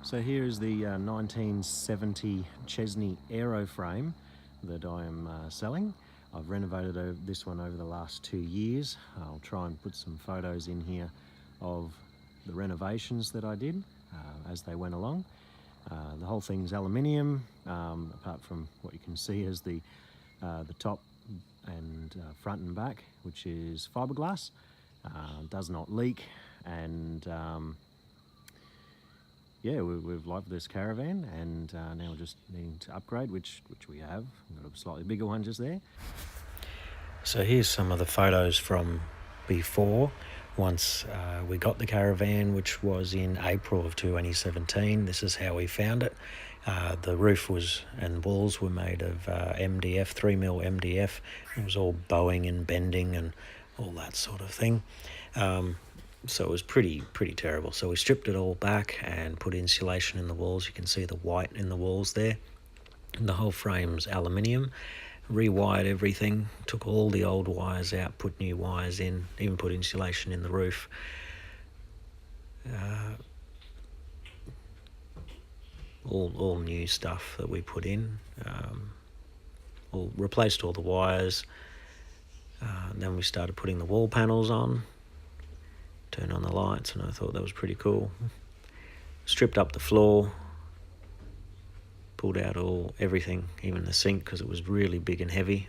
So here is the 1970 Chesney Aeroframe that I am selling. I've renovated this one over the last 2 years. I'll try and put some photos in here of the renovations that I did as they went along. The whole thing's aluminium, apart from what you can see as the top and front and back, which is fiberglass. Does not leak, and yeah, we've loved this Caravan, and now we're just needing to upgrade, which we have. We've got a slightly bigger one just there. So here's some of the photos from before, once we got the Caravan, which was in April of 2017. This is how we found it. The roof and walls were made of MDF, 3mm MDF. It was all bowing and bending and all that sort of thing. So it was pretty terrible. So we stripped it all back and put insulation in the walls. You can see the white in the walls there. And the whole frame's aluminium. Rewired everything, took all the old wires out, put new wires in, even put insulation in the roof. All new stuff that we put in. Replaced all the wires. Then we started putting the wall panels on. Turned on the lights, and I thought that was pretty cool. Stripped up the floor, pulled out everything, even the sink, because it was really big and heavy.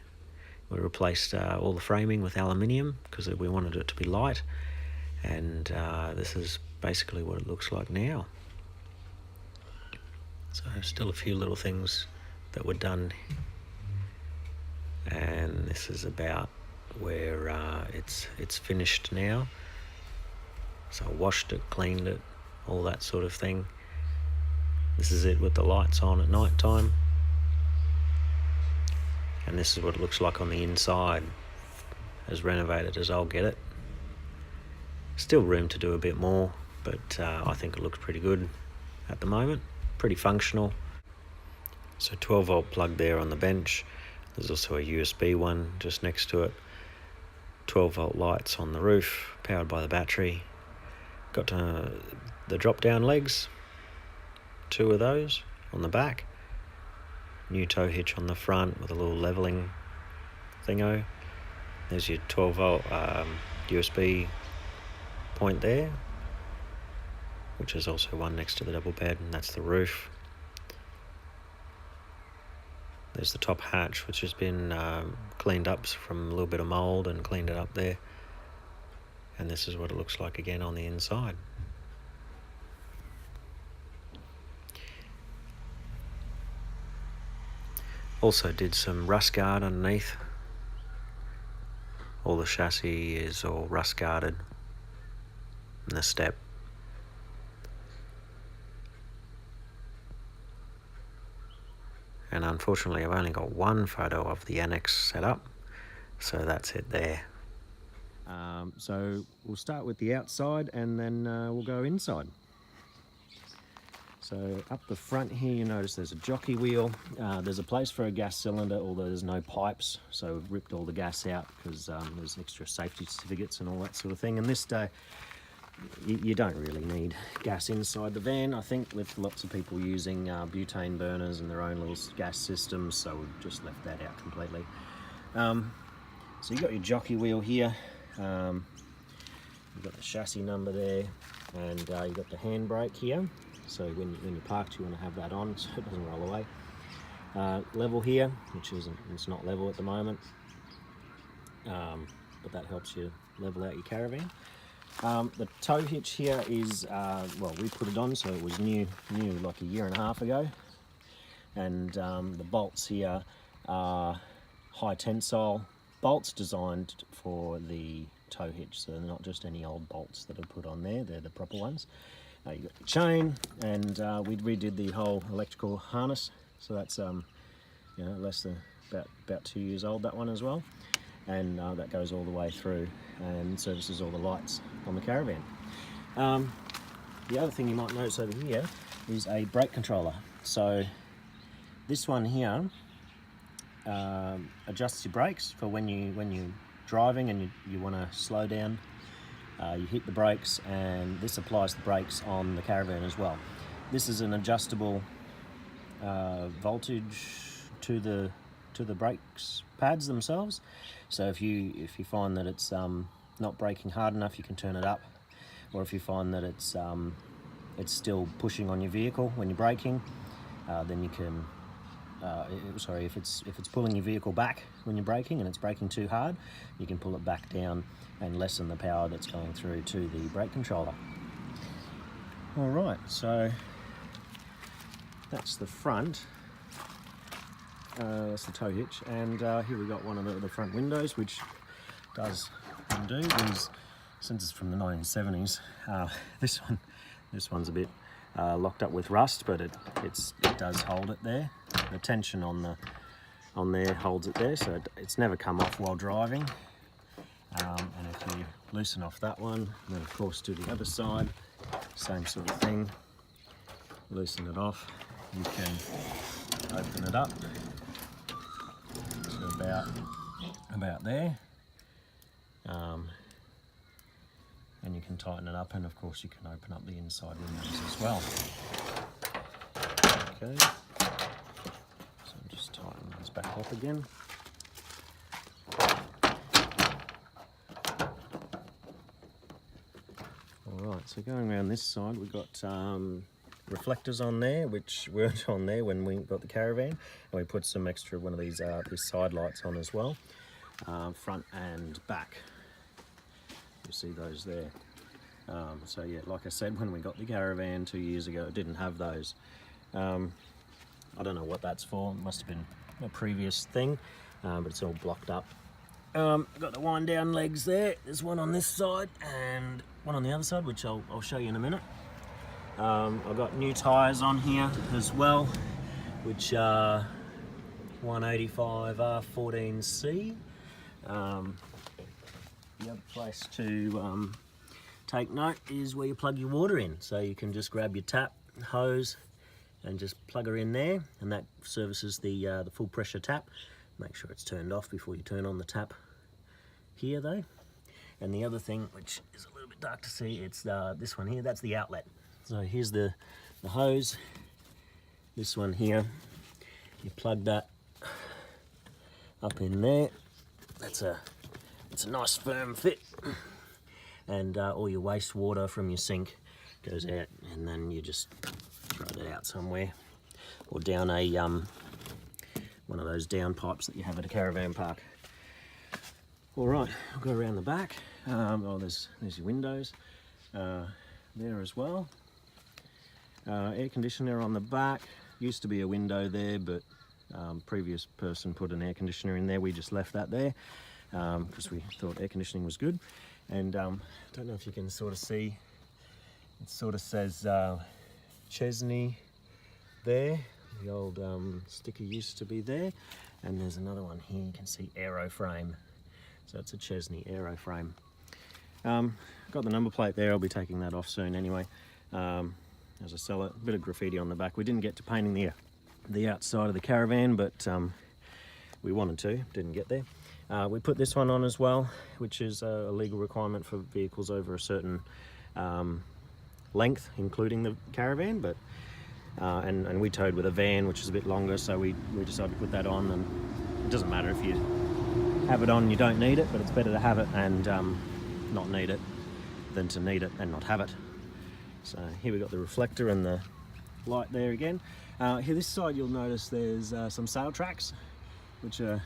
We replaced all the framing with aluminium because we wanted it to be light, and this is basically what it looks like now. So still a few little things that were done, and this is about where it's finished now. So I washed it, cleaned it, all that sort of thing. This is it with the lights on at night time. And this is what it looks like on the inside, as renovated as I'll get it. Still room to do a bit more, but I think it looks pretty good at the moment. Pretty functional. So 12-volt plug there on the bench. There's also a USB one just next to it. 12-volt lights on the roof, powered by the battery. Got the drop-down legs, 2 of those on the back. New tow hitch on the front with a little leveling thingo. There's your 12-volt USB point there, which is also one next to the double bed, and that's the roof. There's the top hatch, which has been cleaned up from a little bit of mould and cleaned it up there. And this is what it looks like again on the inside. Also did some rust guard underneath. All the chassis is all rust guarded. And the step. And unfortunately I've only got one photo of the annex set up, so that's it there. So we'll start with the outside, and then we'll go inside. So up the front here, you notice there's a jockey wheel. There's a place for a gas cylinder, although there's no pipes, so we've ripped all the gas out because there's extra safety certificates and all that sort of thing. And this day, you don't really need gas inside the van, I think, with lots of people using butane burners and their own little gas systems, so we've just left that out completely. So you've got your jockey wheel here. You've got the chassis number there, and you've got the handbrake here. So when you're parked, you want to have that on so it doesn't roll away. Level here, which it's not level at the moment, but that helps you level out your Caravan. The tow hitch here is, well, we put it on, so it was new like a 1.5 years ago. And the bolts here are high tensile bolts designed for the tow hitch, so they're not just any old bolts that are put on there, they're the proper ones. You've got your chain, and we redid the whole electrical harness, so that's less than about 2 years old, that one as well, and that goes all the way through and services all the lights on the Caravan. The other thing you might notice over here is a brake controller. So this one here adjusts your brakes for when you're driving and you want to slow down. You hit the brakes, and this applies the brakes on the Caravan as well. this is an adjustable voltage to the brakes pads themselves. So if you find that it's not braking hard enough, you can turn it up, or if you find that it's still pushing on your vehicle when you're braking, then you can if it's pulling your vehicle back when you're braking and it's braking too hard, you can pull it back down and lessen the power that's going through to the brake controller. All right, so that's the front. That's the tow hitch, and here we've got one of the front windows, which does undo. Since it's from the 1970s, this one's a bit locked up with rust, but it does hold it there. The tension on there holds it there, so it's never come off while driving. And if you loosen off that one, then of course do the other side, same sort of thing. Loosen it off. You can open it up to about there. And you can tighten it up, and of course you can open up the inside windows as well. Okay, so just tighten those back up again. Alright, so going around this side, we've got reflectors on there, which weren't on there when we got the Caravan, and we put some extra one of these side lights on as well, front and back. You see those there. So yeah, like I said, when we got the Caravan 2 years ago, it didn't have those. I don't know what that's for. It must have been a previous thing, but it's all blocked up. I've got the wind down legs there. There's one on this side and one on the other side, which I'll show you in a minute. I've got new tyres on here as well, which are 185 R14C. The other place to take note is where you plug your water in. So you can just grab your tap hose and just plug her in there, and that services the full pressure tap. Make sure it's turned off before you turn on the tap here though. And the other thing, which is a little bit dark to see, it's this one here, that's the outlet. So here's the hose, this one here, you plug that up in there. It's a nice firm fit, and all your wastewater from your sink goes out, and then you just throw that out somewhere, or down a one of those down pipes that you have at a caravan park. All right, I'll go around the back. There's your windows there as well. Air conditioner on the back. Used to be a window there, but previous person put an air conditioner in there. We just left that there because we thought air conditioning was good. And I don't know if you can sort of see, it sort of says Chesney there. The old sticker used to be there. And there's another one here, you can see Aeroframe. So it's a Chesney Aeroframe. Got the number plate there, I'll be taking that off soon anyway. As I sell it, a bit of graffiti on the back. We didn't get to painting the outside of the Caravan, but we wanted to, didn't get there. We put this one on as well, which is a legal requirement for vehicles over a certain length, including the Caravan, but and we towed with a van, which is a bit longer, so we decided to put that on. And it doesn't matter if you have it on, you don't need it, but it's better to have it and not need it than to need it and not have it. So here we got the reflector and the light there again. Here this side you'll notice there's some sail tracks, which are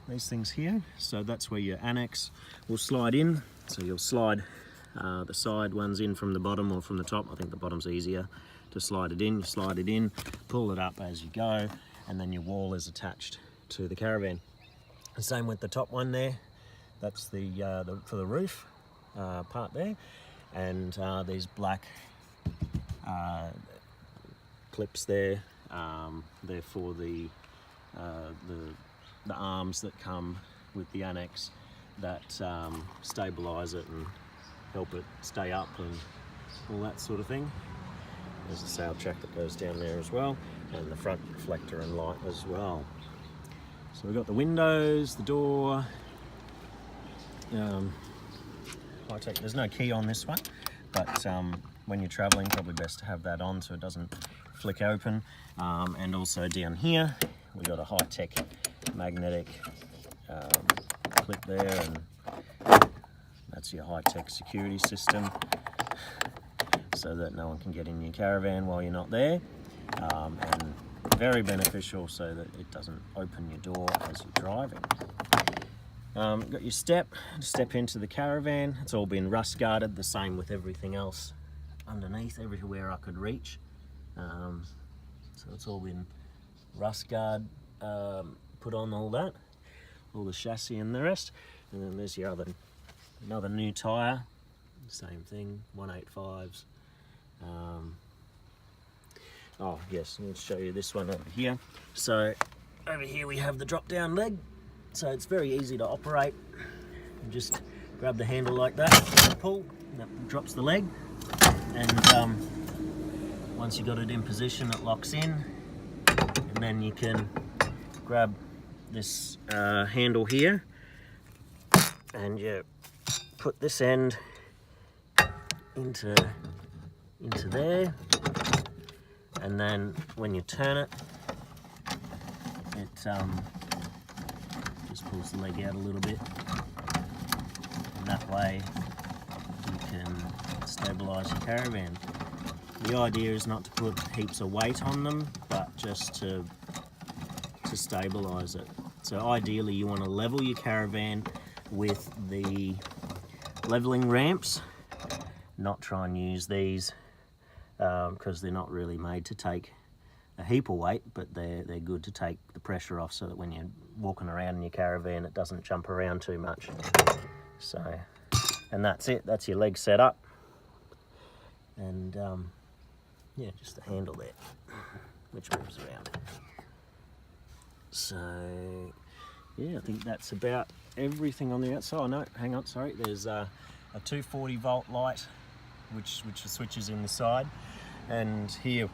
these things here. So that's where your annex will slide in. So you'll slide the side ones in from the bottom or from the top. I think the bottom's easier to slide it in. You slide it in, pull it up as you go, and then your wall is attached to the Caravan. The same with the top one there. That's the for the roof part there. And these black clips there, they're for the arms that come with the annex that stabilise it and help it stay up and all that sort of thing. There's a sail track that goes down there as well, and the front reflector and light as well. So we've got the windows, the door. There's no key on this one, but when you're traveling, probably best to have that on so it doesn't flick open. And also down here, we got a high-tech magnetic clip there, and that's your high-tech security system, so that no one can get in your caravan while you're not there, and very beneficial so that it doesn't open your door as you're driving. Got your step into the caravan. It's all been rust guarded, the same with everything else underneath, everywhere I could reach. So it's all been rust guard put on, all that, all the chassis and the rest. And then there's your another new tyre, same thing, 185s. Oh yes, I'm going to show you this one over here. So over here we have the drop down leg, so it's very easy to operate. You just grab the handle like that, pull, and that drops the leg, and once you got it in position, it locks in, and then you can grab this handle here, and you put this end into there, and then when you turn it, it just pulls the leg out a little bit, and that way you can stabilise your caravan. The idea is not to put heaps of weight on them, but just to stabilise it. So ideally you want to level your caravan with the levelling ramps, not try and use these because they're not really made to take a heap of weight, but they're good to take the pressure off so that when you're walking around in your caravan it doesn't jump around too much. So, and that's it, that's your leg set up, and yeah, just the handle there which moves around. So yeah, I think that's about everything on the outside. Oh no, hang on, sorry, there's a 240 volt light which switches in the side, and here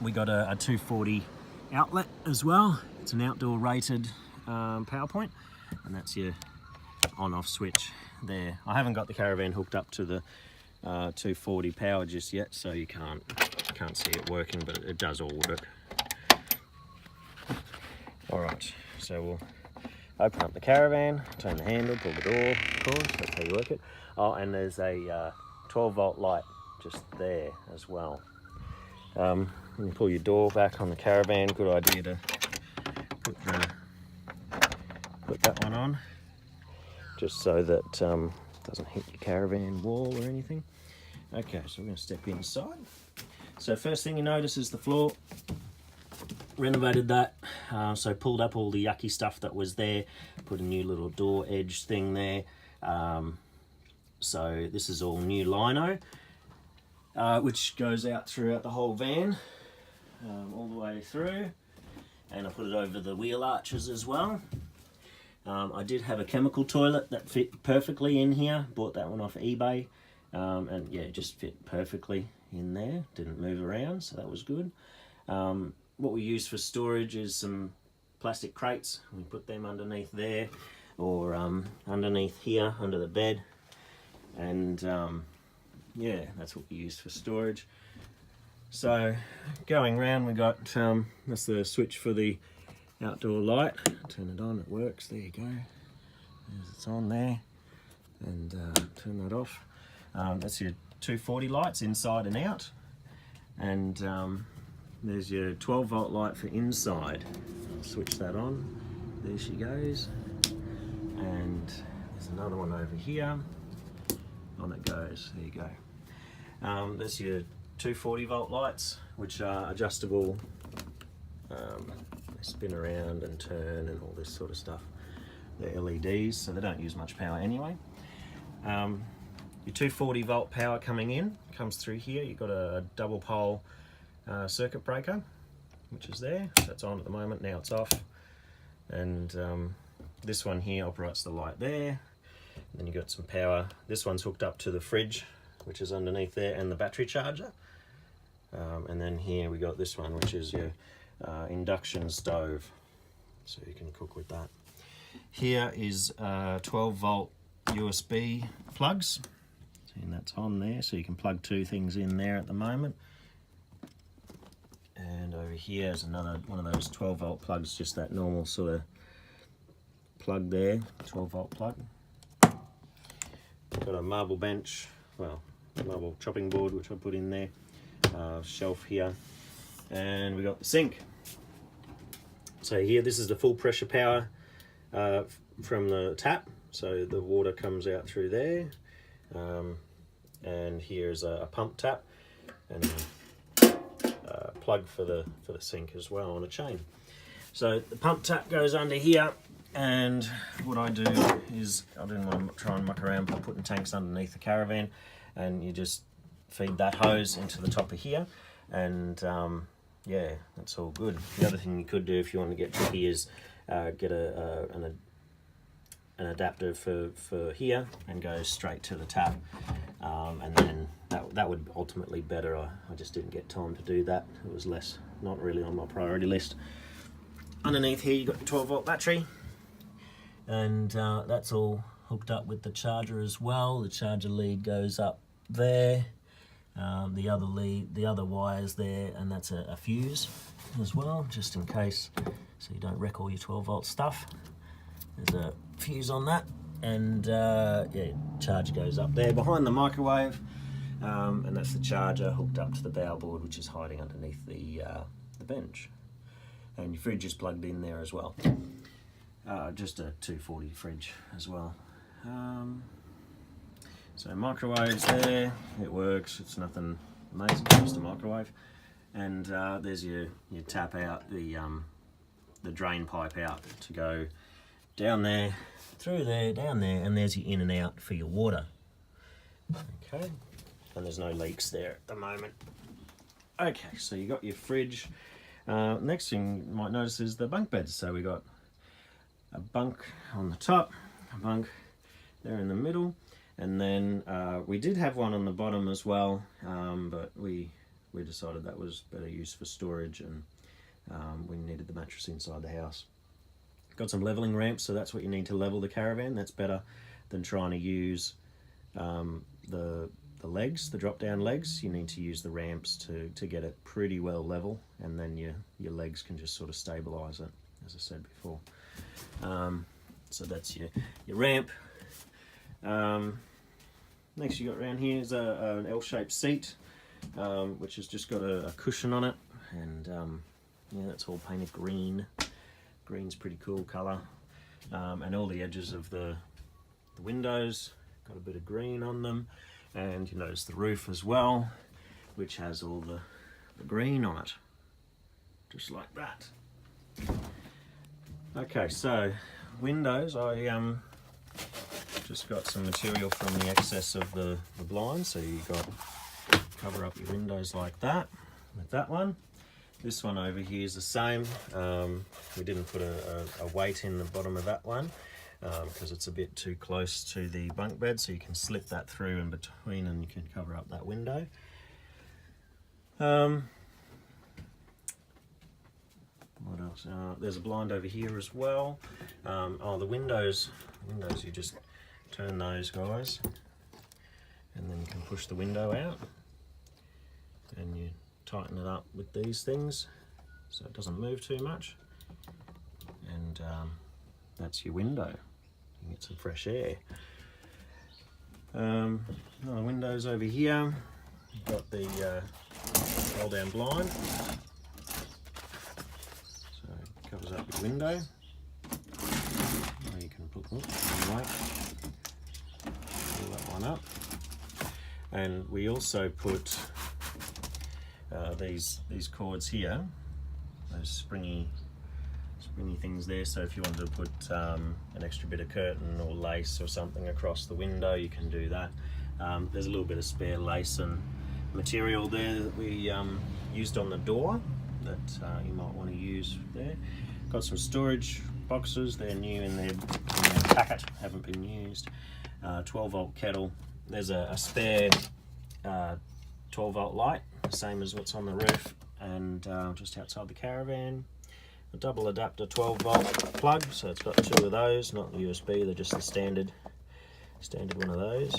we got a 240 outlet as well. It's an outdoor rated power point, and that's your on-off switch there. I haven't got the Caravan hooked up to the 240 power just yet, so you can't see it working, but it does all work. All right, so we'll open up the Caravan, turn the handle, pull the door, of course, that's how you work it. Oh, and there's a 12 volt light just there as well. When you pull your door back on the Caravan, good idea to put that one on, just so that it doesn't hit your Caravan wall or anything. Okay, so we're going to step inside. So first thing you notice is the floor. Renovated that, so pulled up all the yucky stuff that was there, put a new little door edge thing there. So this is all new lino, which goes out throughout the whole van, all the way through, and I put it over the wheel arches as well. I did have a chemical toilet that fit perfectly in here, bought that one off eBay, and yeah, it just fit perfectly in there, didn't move around, so that was good. What we use for storage is some plastic crates. We put them underneath there, or underneath here under the bed, and yeah, that's what we use for storage. So going round, we got that's the switch for the outdoor light. Turn it on, it works, there you go, it's on there, and turn that off. That's your 240 lights inside and out, and there's your 12 volt light for inside. I'll switch that on, there she goes, and there's another one over here, on it goes, there you go. There's your 240 volt lights, which are adjustable. They spin around and turn and all this sort of stuff. They're LEDs, so they don't use much power anyway. Your 240 volt power coming in comes through here. You've got a double pole circuit breaker, which is there. That's on at the moment, now it's off. And this one here operates the light there. And then you've got some power. This one's hooked up to the fridge, which is underneath there, and the battery charger. And then here we got this one, which is your induction stove, so you can cook with that. Here is 12 volt USB plugs, so and that's on there, so you can plug two things in there at the moment. And over here is another one of those 12 volt plugs, just that normal sort of plug there, 12 volt plug. Got a marble bench, well, marble chopping board which I put in there, shelf here, and we got the sink. So here, this is the full pressure power from the tap, so the water comes out through there, and here's a pump tap and a plug for the sink as well on a chain. So the pump tap goes under here, and what I do is, I didn't want to try and muck around by putting tanks underneath the Caravan, and you just feed that hose into the top of here, and yeah, that's all good. The other thing you could do if you want to get tricky is get an adapter for here and go straight to the tap, and then that would ultimately be better. I just didn't get time to do that. It was not really on my priority list. Underneath here you got the 12 volt battery, and that's all hooked up with the charger as well. The charger lead goes up there, the other wires there, and that's a fuse as well, just in case, so you don't wreck all your 12 volt stuff. There's a fuse on that, and yeah, charger goes up there behind the microwave, and that's the charger hooked up to the bow board, which is hiding underneath the bench. And your fridge is plugged in there as well. Just a 240 fridge as well. So microwave's there, it works, it's nothing amazing, just a microwave. And there's your tap out, the drain pipe out to go down there, through there, down there, and there's your in and out for your water. Okay, and there's no leaks there at the moment. Okay, so you got your fridge. Next thing you might notice is the bunk beds. So we got a bunk on the top, a bunk there in the middle, and then we did have one on the bottom as well, but we decided that was better use for storage, and we needed the mattress inside the house. Got some leveling ramps, so that's what you need to level the Caravan. That's better than trying to use the legs, the drop down legs. You need to use the ramps to get it pretty well level, and then your legs can just sort of stabilize it, as I said before. So that's your ramp. Next you got around here is an L-shaped seat, which has just got a cushion on it, and yeah, that's all painted green. Green's pretty cool colour, and all the edges of the windows got a bit of green on them, and you notice the roof as well, which has all the green on it, just like that. Okay, so windows, I just got some material from the excess of the blind, so you got cover up your windows like that with that one. This one over here is the same. We didn't put a weight in the bottom of that one because it's a bit too close to the bunk bed, so you can slip that through in between and you can cover up that window. What else? There's a blind over here as well. Oh, the windows, you just turn those guys, and then you can push the window out, and you tighten it up with these things so it doesn't move too much, and that's your window. You can get some fresh air. Another windows over here. You've got the roll down blind, so it covers up your window. Or you can put pull that one up, and we also put these cords here, those springy things there, so if you wanted to put an extra bit of curtain or lace or something across the window, you can do that. There's a little bit of spare lace and material there that we used on the door that you might want to use there. Got some storage boxes, they're new in their packet, haven't been used. 12 volt kettle. There's a spare 12 volt light, same as what's on the roof, and just outside the Caravan. A double adapter 12 volt plug, so it's got two of those, not the USB, they're just the standard one of those.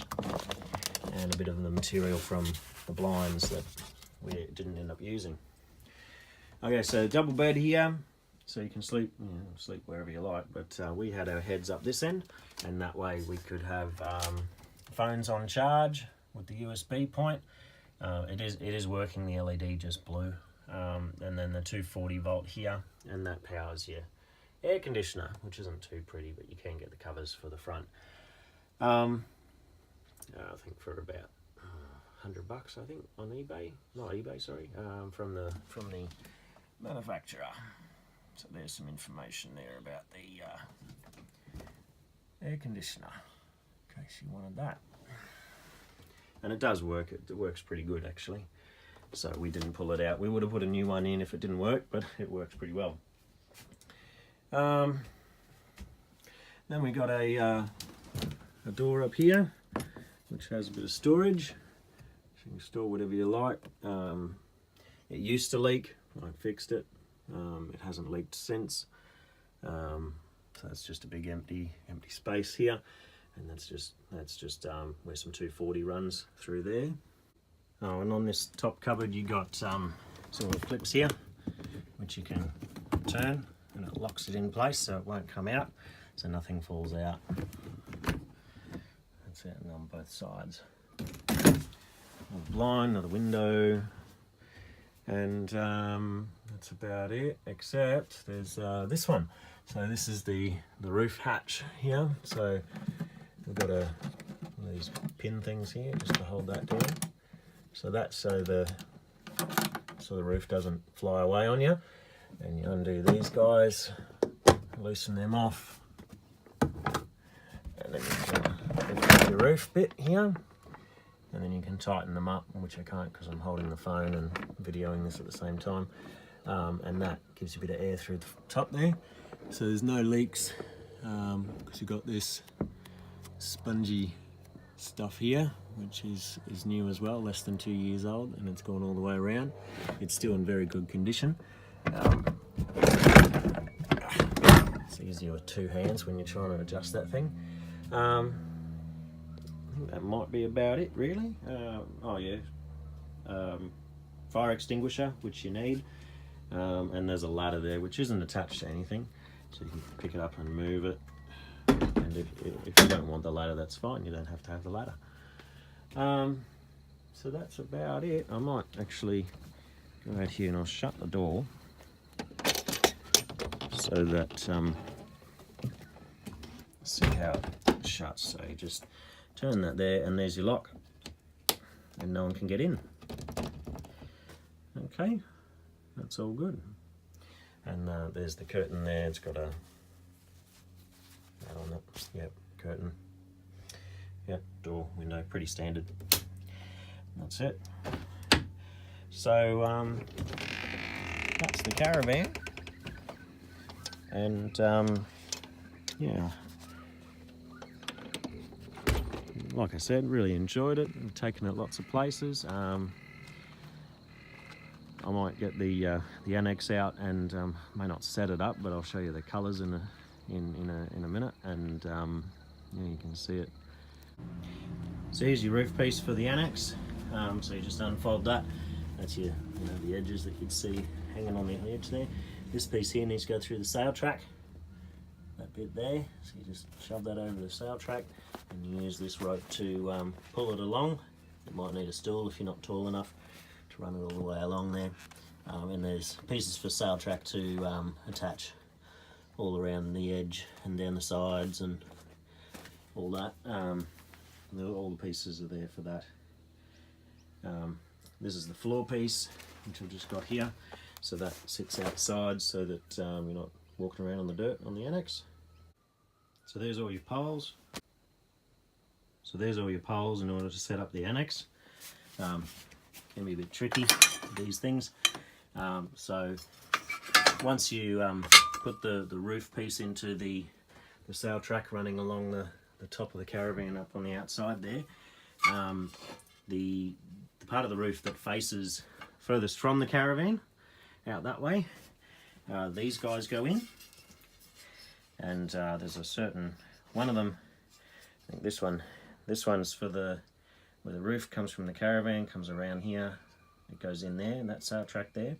and a bit of the material from the blinds that we didn't end up using. Okay, so double bed here, so you can sleep wherever you like, but we had our heads up this end, and that way we could have phones on charge with the USB point. It is working, the LED just blew, and then the 240 volt here, and that powers your air conditioner, which isn't too pretty, but you can get the covers for the front. I think for about $100, I think, on eBay, not eBay, sorry, from the manufacturer. So there's some information there about the air conditioner, in case you wanted that. And it does work. It works pretty good, actually. So we didn't pull it out. We would have put a new one in if it didn't work, but it works pretty well. Then we got a door up here, which has a bit of storage. So you can store whatever you like. It used to leak. I fixed it. It hasn't leaked since. So it's just a big empty space here, and that's just where some 240 runs through there. Oh, and on this top cupboard you got some little clips here, which you can turn, and it locks it in place so it won't come out, so nothing falls out. That's it, and on both sides. Another blind, another window, and that's about it, except there's this one. So this is the roof hatch here. So we've got these pin things here just to hold that down. So that's so the roof doesn't fly away on you. And you undo these guys, loosen them off, and then you can lift up your roof bit here. And then you can tighten them up, which I can't because I'm holding the phone and videoing this at the same time. And that gives you a bit of air through the top there. So there's no leaks because you've got this spongy stuff here, which is new as well, less than 2 years old, and it's gone all the way around. It's still in very good condition. It's easier with two hands when you're trying to adjust that thing. I think that might be about it, really. Oh yeah, fire extinguisher, which you need, and there's a ladder there which isn't attached to anything, so you can pick it up and move it. And if you don't want the ladder, that's fine, you don't have to have the ladder. So that's about it. I might actually go out here and I'll shut the door so that see how it shuts. So you just turn that there, and there's your lock, and no one can get in. Okay, that's all good. And there's the curtain there. It's got a that on it. Yep, curtain. Yep, door, window, pretty standard. That's it. So that's the Caravan, and yeah. Like I said, really enjoyed it. I've taken it lots of places. I might get the annex out and may not set it up, but I'll show you the colours in a minute, and yeah, you can see it. So here's your roof piece for the annex. So you just unfold that. That's your the edges that you'd see hanging on the edge there. This piece here needs to go through the sail track. That bit there. So you just shove that over the sail track, and you use this rope to pull it along. You might need a stool if you're not tall enough to run it all the way along there. And there's pieces for sail track to attach all around the edge and down the sides and all that. All the pieces are there for that. This is the floor piece, which I've just got here. So that sits outside so that you're not walking around on the dirt on the annex. So there's all your poles. So there's all your poles in order to set up the annex. Can be a bit tricky, these things. So once you put the roof piece into the sail track running along the top of the Caravan up on the outside there, the part of the roof that faces furthest from the Caravan, out that way, these guys go in, and there's a certain one of them. I think this one's for the where the roof comes from the Caravan, comes around here, it goes in there, and that sail track there.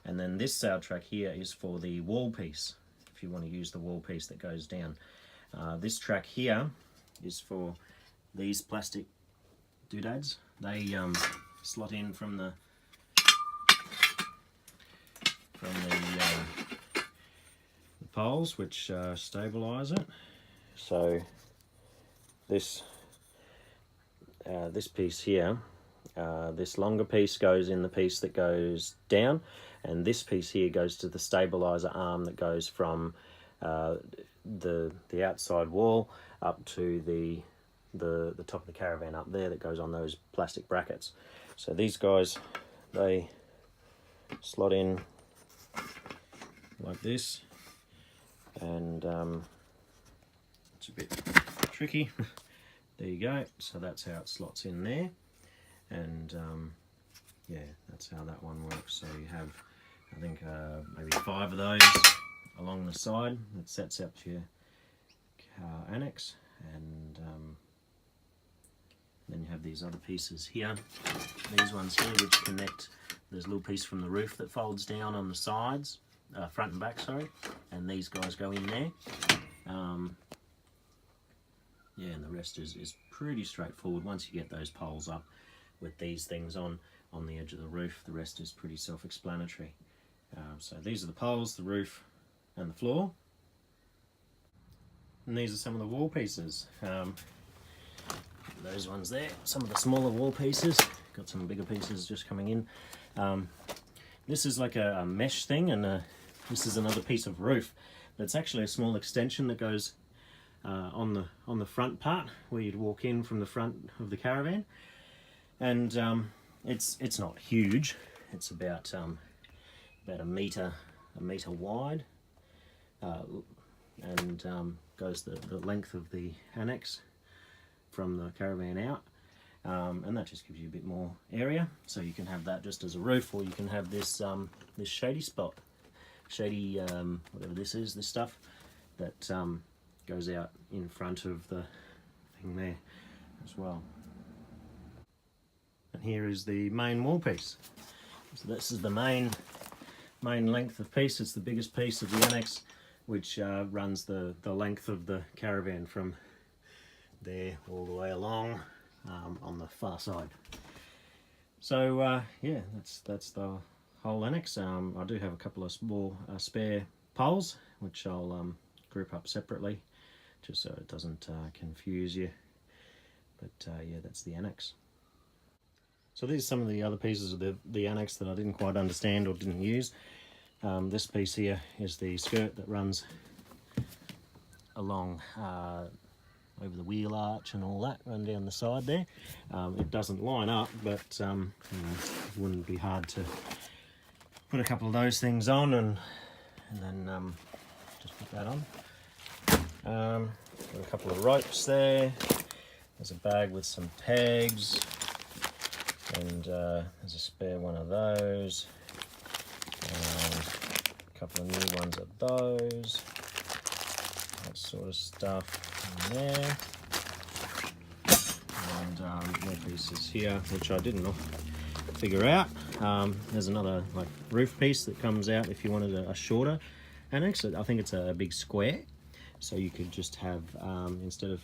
And then this sail track here is for the wall piece, if you want to use the wall piece that goes down. This track here is for these plastic doodads. They slot in from the poles, which stabilise it. So this piece here, this longer piece goes in the piece that goes down, and this piece here goes to the stabiliser arm that goes from the outside wall up to the top of the Caravan up there, that goes on those plastic brackets. So these guys, they slot in like this, and it's a bit tricky. There you go. So that's how it slots in there, and yeah, that's how that one works. So you have, I think, maybe 5 of those along the side that sets up your car annex, and then you have these other pieces here, these ones here, which connect. There's a little piece from the roof that folds down on the sides, front and back, sorry, and these guys go in there. Yeah, and the rest is pretty straightforward. Once you get those poles up with these things on the edge of the roof, the rest is pretty self-explanatory. So these are the poles, the roof, and the floor. And these are some of the wall pieces. Those ones there, some of the smaller wall pieces. Got some bigger pieces just coming in. This is like a mesh thing, and this is another piece of roof. But it's actually a small extension that goes on the front part, where you'd walk in from the front of the Caravan. And it's not huge. It's about a meter wide, and goes the length of the annex from the Caravan out, and that just gives you a bit more area. So you can have that just as a roof, or you can have this this shady spot, whatever this is, this stuff that goes out in front of the thing there as well. And here is the main wall piece. So this is the main length of piece. It's the biggest piece of the annex, which runs the length of the Caravan from there all the way along on the far side. So yeah, that's the whole annex. I do have a couple of small spare poles, which I'll group up separately, just so it doesn't confuse you. But yeah, that's the annex. So these are some of the other pieces of the annex that I didn't quite understand or didn't use. This piece here is the skirt that runs along over the wheel arch and all that, run down the side there. It doesn't line up, but you know, it wouldn't be hard to put a couple of those things on and then just put that on. Got a couple of ropes there. There's a bag with some pegs, and there's a spare one of those. A couple of new ones of those. That sort of stuff in there. And more pieces here, which I didn't figure out. There's another like roof piece that comes out if you wanted a shorter annex. I think it's a big square, so you could just have, instead of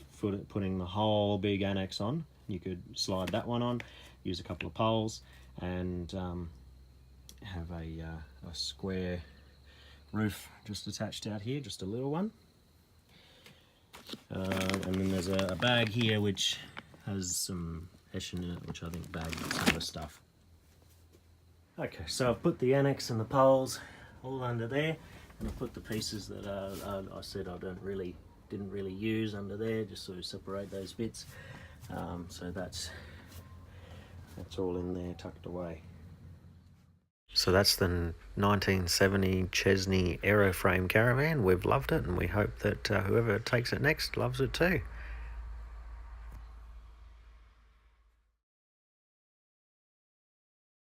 putting the whole big annex on, you could slide that one on, use a couple of poles, and have a square roof just attached out here, just a little one. And then there's a bag here which has some hessian in it, which I think bags some other stuff. Okay, so I've put the annex and the poles all under there, and I've put the pieces that I said I didn't really use under there, just sort of separate those bits. So that's all in there, tucked away. So that's the 1970 Chesney Aeroframe Caravan. We've loved it, and we hope that whoever takes it next loves it too.